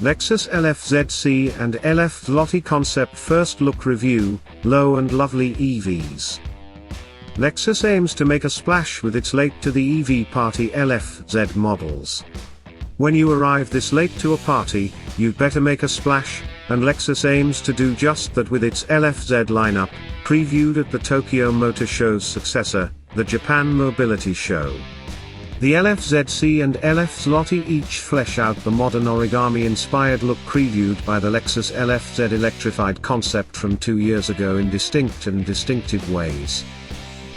Lexus LF-ZC and LF-Lottie Concept First Look Review, Low and Lovely EVs. Lexus aims to make a splash with its late to the EV party LF-Z models. When you arrive this late to a party, you'd better make a splash, and Lexus aims to do just that with its LF-Z lineup, previewed at the Tokyo Motor Show's successor, the Japan Mobility Show. The LF-ZC and LF-Lottie each flesh out the modern origami-inspired look previewed by the Lexus LF-Z electrified concept from 2 years ago in distinct and distinctive ways.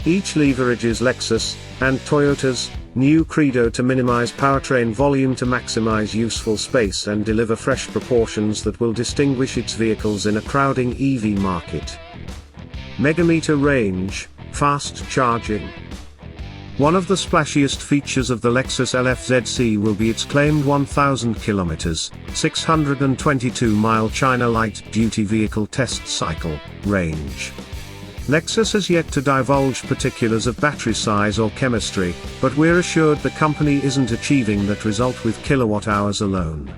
Each leverages Lexus and Toyota's new credo to minimize powertrain volume to maximize useful space and deliver fresh proportions that will distinguish its vehicles in a crowding EV market. Megameter range, fast charging. One of the splashiest features of the Lexus LF-ZC will be its claimed 1,000 km, 622-mile China light-duty vehicle test cycle range. Lexus has yet to divulge particulars of battery size or chemistry, but we're assured the company isn't achieving that result with kilowatt-hours alone.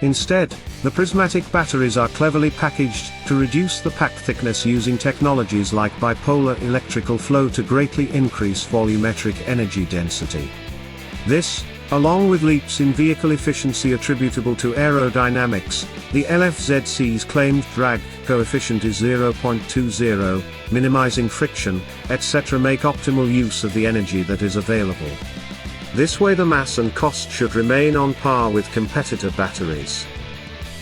Instead, the prismatic batteries are cleverly packaged to reduce the pack thickness using technologies like bipolar electrical flow to greatly increase volumetric energy density. This, along with leaps in vehicle efficiency attributable to aerodynamics, the LF-ZC's claimed drag coefficient is 0.20, minimizing friction, etc., make optimal use of the energy that is available. This way the mass and cost should remain on par with competitor batteries.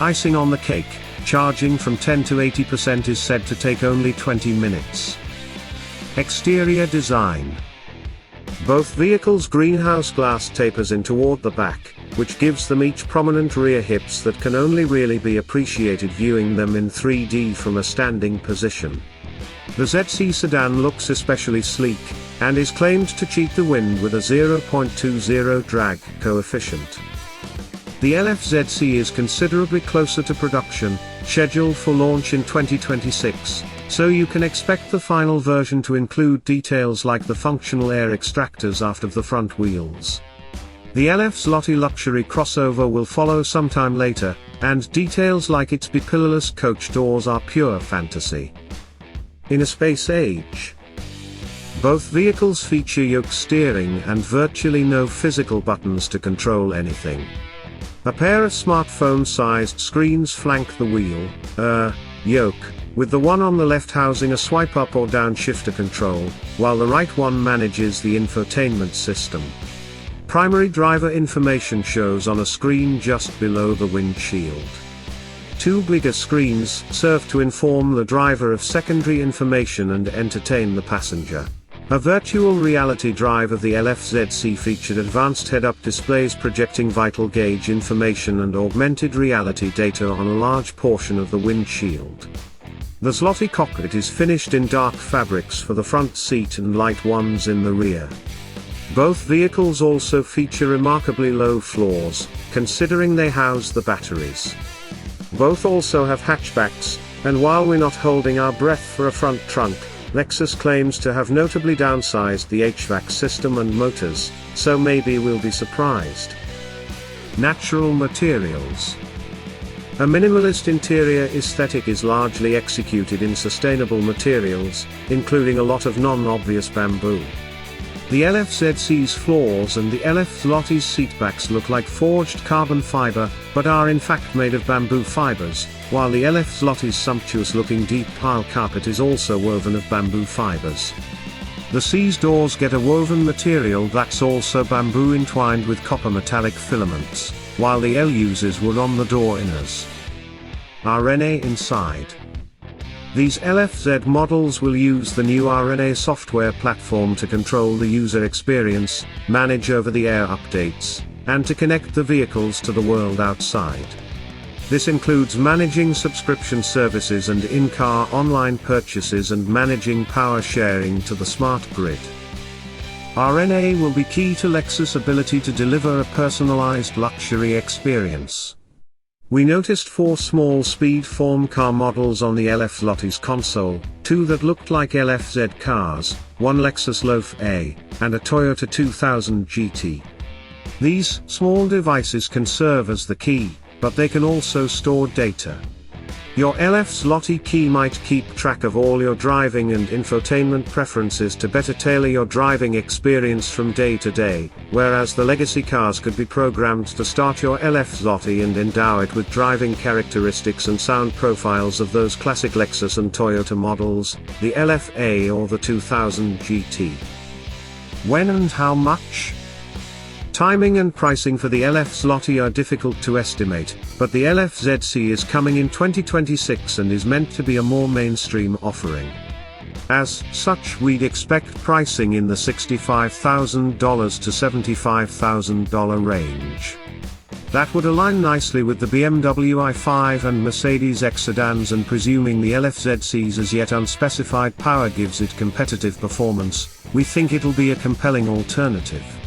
Icing on the cake, charging from 10 to 80% is said to take only 20 minutes. Exterior design. Both vehicles' greenhouse glass tapers in toward the back, which gives them each prominent rear hips that can only really be appreciated viewing them in 3D from a standing position. The ZC sedan looks especially sleek, and is claimed to cheat the wind with a 0.20 drag coefficient. The LF-ZC is considerably closer to production, scheduled for launch in 2026, so you can expect the final version to include details like the functional air extractors after the front wheels. The LF-Lottie luxury crossover will follow sometime later, and details like its bipillarless coach doors are pure fantasy. In a space age, both vehicles feature yoke steering and virtually no physical buttons to control anything. A pair of smartphone-sized screens flank the wheel, yoke, with the one on the left housing a swipe up or down shifter control, while the right one manages the infotainment system. Primary driver information shows on a screen just below the windshield. Two bigger screens serve to inform the driver of secondary information and entertain the passenger. A virtual reality drive of the LF-ZC featured advanced head-up displays projecting vital gauge information and augmented reality data on a large portion of the windshield. The Zloty cockpit is finished in dark fabrics for the front seat and light ones in the rear. Both vehicles also feature remarkably low floors, considering they house the batteries. Both also have hatchbacks, and while we're not holding our breath for a front trunk, Lexus claims to have notably downsized the HVAC system and motors, so maybe we'll be surprised. Natural materials. A minimalist interior aesthetic is largely executed in sustainable materials, including a lot of non-obvious bamboo. The LF-ZC's floors and the LF-Lottie's seatbacks look like forged carbon fiber, but are in fact made of bamboo fibers, while the LF-Lottie's sumptuous-looking deep pile carpet is also woven of bamboo fibers. The C's doors get a woven material that's also bamboo entwined with copper metallic filaments, while the L uses wood on the door inners. RNA inside. These LF-Z models will use the new RNA software platform to control the user experience, manage over-the-air updates, and to connect the vehicles to the world outside. This includes managing subscription services and in-car online purchases and managing power sharing to the smart grid. RNA will be key to Lexus' ability to deliver a personalized luxury experience. We noticed 4 small speed-form car models on the LF-Lottie's console, 2 that looked like LF-Z cars, 1 Lexus Loaf A, and a Toyota 2000 GT. These small devices can serve as the key but they can also store data. Your LF's Lottie key might keep track of all your driving and infotainment preferences to better tailor your driving experience from day to day, whereas the legacy cars could be programmed to start your LF's Lottie and endow it with driving characteristics and sound profiles of those classic Lexus and Toyota models, the LFA or the 2000 GT. When and how much? Timing and pricing for the LF's Lottie are difficult to estimate, but the LFZC is coming in 2026 and is meant to be a more mainstream offering. As such, we'd expect pricing in the $65,000 to $75,000 range. That would align nicely with the BMW i5 and Mercedes X sedans, and presuming the LFZC's as yet unspecified power gives it competitive performance, we think it'll be a compelling alternative.